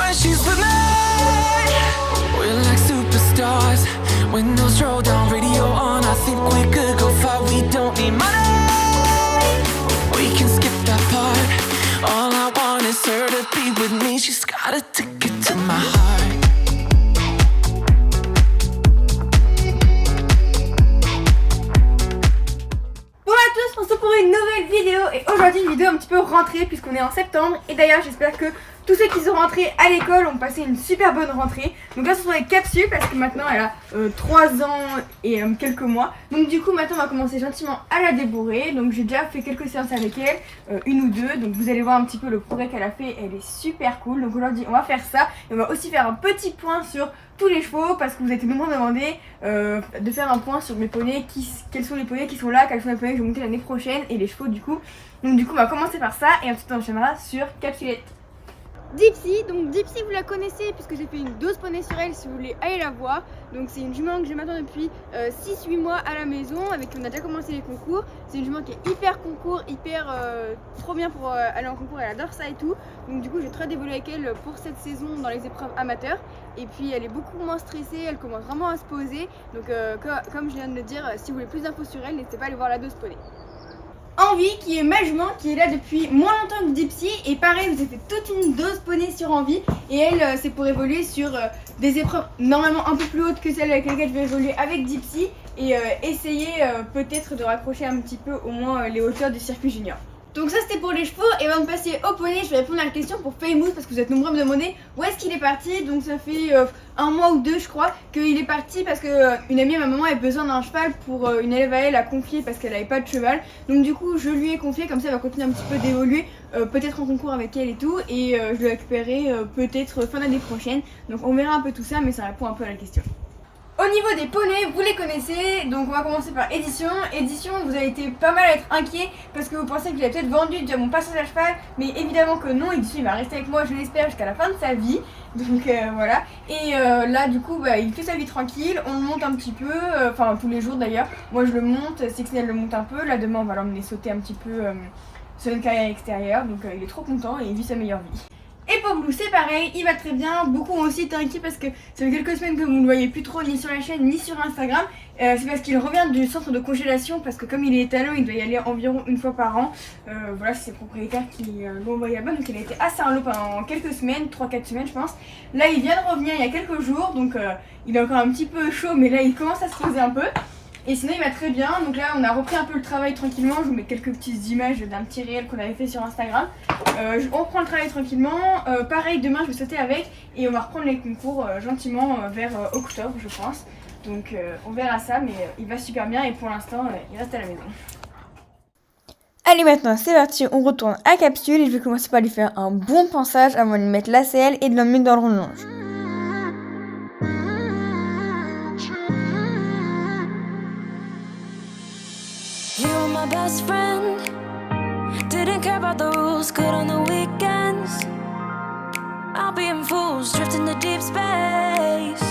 when she's with me. We're like superstars. Windows roll down, radio on. I think we could go far. We don't need money. We can skip that part. All I want is her to be with me. She's got a ticket to my heart. On se retrouve pour une nouvelle vidéo et aujourd'hui une vidéo un petit peu rentrée puisqu'on est en septembre et d'ailleurs j'espère que tous ceux qui sont rentrés à l'école ont passé une super bonne rentrée. Donc là ce sont les capsules parce que maintenant elle a 3 ans et quelques mois. Donc du coup maintenant on va commencer gentiment à la débourrer. Donc j'ai déjà fait quelques séances avec elle, une ou deux. Donc vous allez voir un petit peu le progrès qu'elle a fait, elle est super cool. Donc aujourd'hui on va faire ça et on va aussi faire un petit point sur tous les chevaux parce que vous êtes nombreux à demander de faire un point sur mes poneys, quels sont les poneys qui sont là, quels sont les poneys que je vais monter l'année prochaine et les chevaux du coup. Donc du coup on va commencer par ça et ensuite on enchaînera sur Capsulette. Dipsy, donc Dipsy vous la connaissez puisque j'ai fait une dose poney sur elle si vous voulez aller la voir. Donc c'est une jument que j'ai maintenant depuis 6-8 mois à la maison avec qui on a déjà commencé les concours. C'est une jument qui est hyper concours, hyper trop bien pour aller en concours, elle adore ça et tout. Donc du coup j'ai très évolué avec elle pour cette saison dans les épreuves amateurs. Et puis elle est beaucoup moins stressée, elle commence vraiment à se poser. Donc comme je viens de le dire, si vous voulez plus d'infos sur elle, n'hésitez pas à aller voir la dose poney. Envie qui est ma jument qui est là depuis moins longtemps que Dipsy et pareil vous avez fait toute une dose poney sur Envie et elle c'est pour évoluer sur des épreuves normalement un peu plus hautes que celles avec lesquelles je vais évoluer avec Dipsy et essayer peut-être de raccrocher un petit peu au moins les hauteurs du circuit junior. Donc ça c'était pour les chevaux et avant de passer au poney je vais répondre à la question pour Famous parce que vous êtes nombreux à me demander où est-ce qu'il est parti. Donc ça fait 1 mois ou 2 je crois qu'il est parti parce que une amie à ma maman avait besoin d'un cheval pour une élève à elle à confier parce qu'elle n'avait pas de cheval. Donc du coup je lui ai confié, comme ça elle va continuer un petit peu d'évoluer peut-être en concours avec elle et tout et je le récupérerai peut-être fin d'année prochaine. Donc on verra un peu tout ça mais ça répond un peu à la question. Au niveau des poneys, vous les connaissez, donc on va commencer par Édition. Édition, vous avez été pas mal à être inquiet parce que vous pensez que je l'avais peut-être vendu déjà mon passage à cheval, mais évidemment que non, Édition il va rester avec moi, je l'espère, jusqu'à la fin de sa vie. Donc voilà, et là du coup il fait sa vie tranquille, on le monte un petit peu, enfin tous les jours d'ailleurs. Moi je le monte, Sixnell le monte un peu, là demain on va l'emmener sauter un petit peu sur une carrière extérieure, donc il est trop content et il vit sa meilleure vie. Et pour Blue c'est pareil, il va très bien, beaucoup ont aussi été inquiets parce que ça fait quelques semaines que vous ne le voyez plus trop ni sur la chaîne ni sur Instagram. C'est parce qu'il revient du centre de congélation parce que comme il est étalon il doit y aller environ une fois par an. Voilà c'est ses propriétaires qui l'ont envoyé là-bas, donc il a été à Saint-Lô pendant quelques semaines, 3-4 semaines je pense. Là il vient de revenir il y a quelques jours donc il est encore un petit peu chaud mais là il commence à se poser un peu. Et sinon il va très bien, donc là on a repris un peu le travail tranquillement, je vous mets quelques petites images d'un petit réel qu'on avait fait sur Instagram. On reprend le travail tranquillement, pareil demain je vais sauter avec et on va reprendre les concours gentiment vers octobre je pense. Donc on verra ça mais il va super bien et pour l'instant il reste à la maison. Allez maintenant c'est parti, on retourne à Capsule et je vais commencer par lui faire un bon pansage avant de lui mettre la selle et de l'emmener dans le ronge. My best friend didn't care about the rules, good on the weekends. I'll be in fools, drifting to deep space.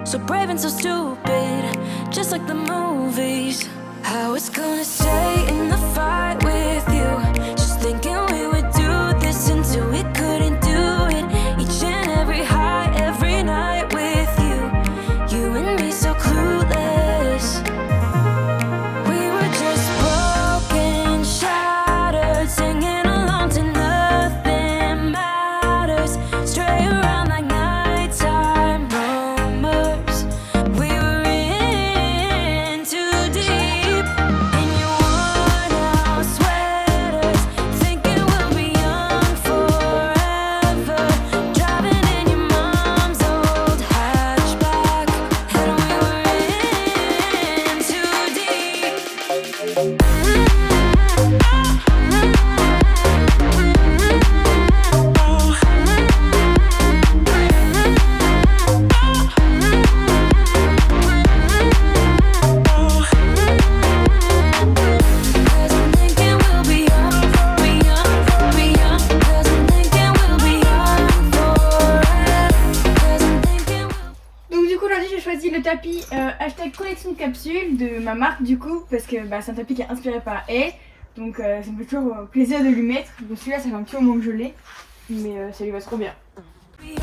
So brave and so stupid, just like the movies. How it's gonna stay in the fight with you. Just thinking we would do this until we couldn't do it. Each and every high, every night with you. You and me so clueless. Singing along to nothing matters. Stray around like nighttime rumors. We were in too deep. In your worn out sweaters, thinking we'll be young forever. Driving in your mom's old hatchback, and we were in too deep. Le tapis hashtag collection de capsules de ma marque du coup parce que c'est un tapis qui est inspiré par elle donc ça me fait toujours plaisir de lui mettre. Donc celui-là ça fait un petit moment que je l'ai mais ça lui va trop bien. Where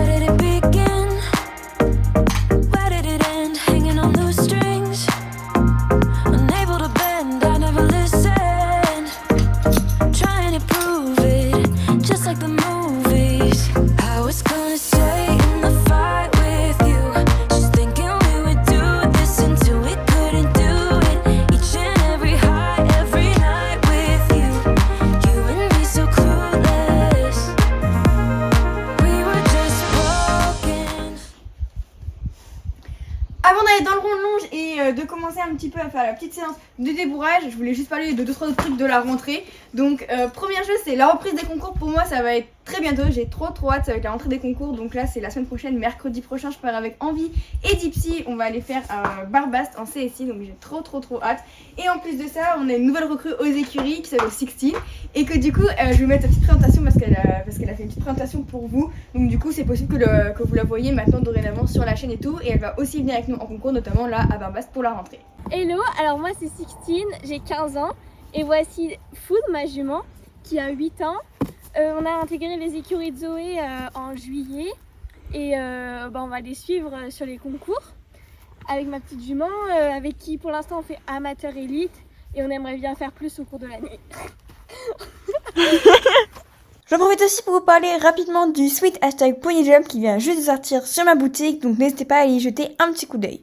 did it begin? Where did it end? Hanging on loose strings, unable to bend. I never listened, trying to prove it, just like the movies. I was gonna stay in the fight with you, just thinking we would do this until we couldn't do it. Each and every high, every night with you, you and me so clueless. We were just broken. Avant d'aller dans le rond de longe et de commencer un petit peu à faire la petite séance de débourrage, je voulais juste parler de 2-3 autres trucs de la rentrée. Donc première chose, c'est la reprise des concours. Pour moi ça va être très bientôt, j'ai trop hâte, ça va être la rentrée des concours. Donc là c'est la semaine prochaine, mercredi prochain, je pars avec Envie et Dipsy. On va aller faire un Barbast en CSI, donc j'ai trop hâte. Et en plus de ça, on a une nouvelle recrue aux écuries qui s'appelle 16 et que du coup je vais mettre sa petite présentation parce qu'elle a fait une petite présentation pour vous. Donc du coup c'est possible que vous la voyez maintenant dorénavant sur la chaîne et tout. Et elle va aussi venir avec nous en concours, notamment là à Barbast pour la rentrée. Hello, alors moi c'est 16, j'ai 15 ans et voici Food, ma jument, qui a 8 ans. On a intégré les écuries de Zoé en juillet et on va les suivre sur les concours avec ma petite jument avec qui pour l'instant on fait amateur élite et on aimerait bien faire plus au cours de l'année. J'en profite aussi pour vous parler rapidement du sweat hashtag PonyJump qui vient juste de sortir sur ma boutique, donc n'hésitez pas à y jeter un petit coup d'œil.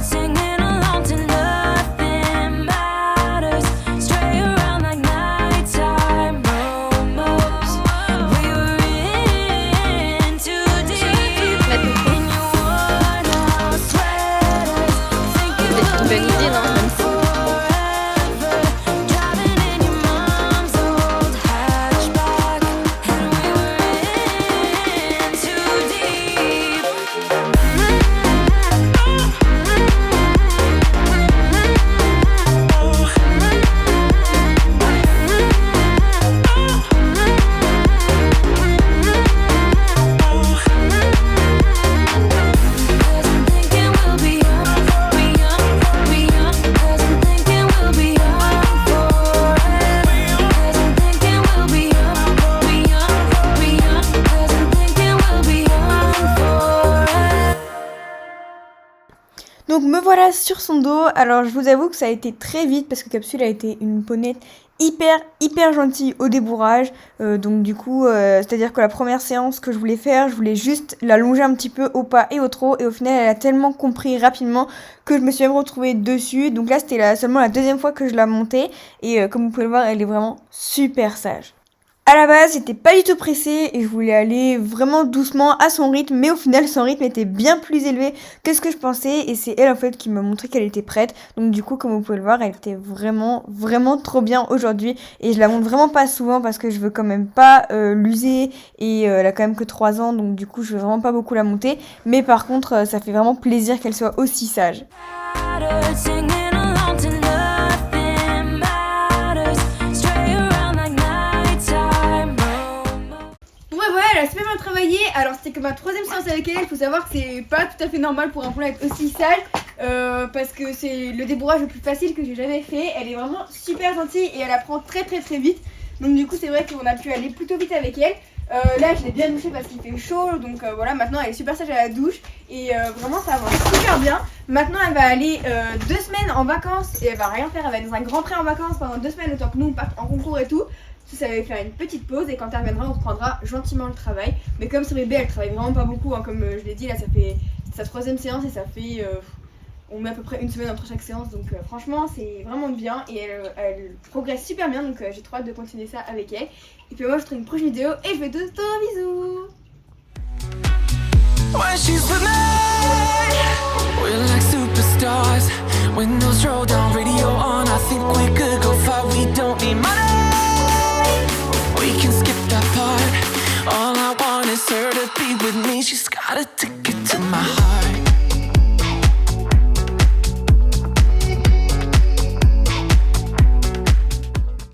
Singing along to nothing matters. Stray around like nighttime momos. We were in too deep in your worn out sweaters. Thinking about forever. Driving in your mom's old hatchback. And we were in too deep. Donc me voilà sur son dos. Alors je vous avoue que ça a été très vite parce que Capsule a été une ponette hyper gentille au débourrage. Donc du coup, c'est-à-dire que la première séance que je voulais faire, je voulais juste la longer un petit peu au pas et au trot. Et au final, elle a tellement compris rapidement que je me suis même retrouvée dessus. Donc là, c'était seulement la deuxième fois que je la montais. Et comme vous pouvez le voir, elle est vraiment super sage. À la base, j'étais pas du tout pressée et je voulais aller vraiment doucement à son rythme, mais au final, son rythme était bien plus élevé que ce que je pensais et c'est elle en fait qui m'a montré qu'elle était prête. Donc du coup, comme vous pouvez le voir, elle était vraiment trop bien aujourd'hui et je la montre vraiment pas souvent parce que je veux quand même pas l'user et elle a quand même que 3 ans, donc du coup, je veux vraiment pas beaucoup la monter. Mais par contre, ça fait vraiment plaisir qu'elle soit aussi sage. Singing along to nothing matters. Stray around like nighttime momos. Bon bah voilà, elle a super bien travaillé. Alors c'était que ma 3e séance avec elle. Il faut savoir que c'est pas tout à fait normal pour un poulain être aussi sage parce que c'est le débourrage le plus facile que j'ai jamais fait. Elle est vraiment super gentille et elle apprend très vite. Donc du coup c'est vrai qu'on a pu aller plutôt vite avec elle. Là je l'ai bien douchée parce qu'il fait chaud, donc voilà, maintenant elle est super sage à la douche et vraiment ça avance super bien. Maintenant elle va aller 2 semaines en vacances et elle va rien faire, elle va être dans un grand prêt en vacances pendant 2 semaines le temps que nous on parte en concours et tout. Ça va faire une petite pause et quand elle reviendra on reprendra gentiment le travail. Mais comme ce bébé elle travaille vraiment pas beaucoup, hein, comme je l'ai dit, là ça fait sa 3e séance et ça fait on met à peu près 1 semaine entre chaque séance, donc franchement c'est vraiment bien et elle progresse super bien, donc j'ai trop hâte de continuer ça avec elle. Et puis moi je vous trouve une prochaine vidéo et je vous fais de gros bisous. When she's with me, we're like superstars. Windows roll down, radio on. I think we could go far. We don't need money. We can skip that part. All I want is her to be with me. She's got it together.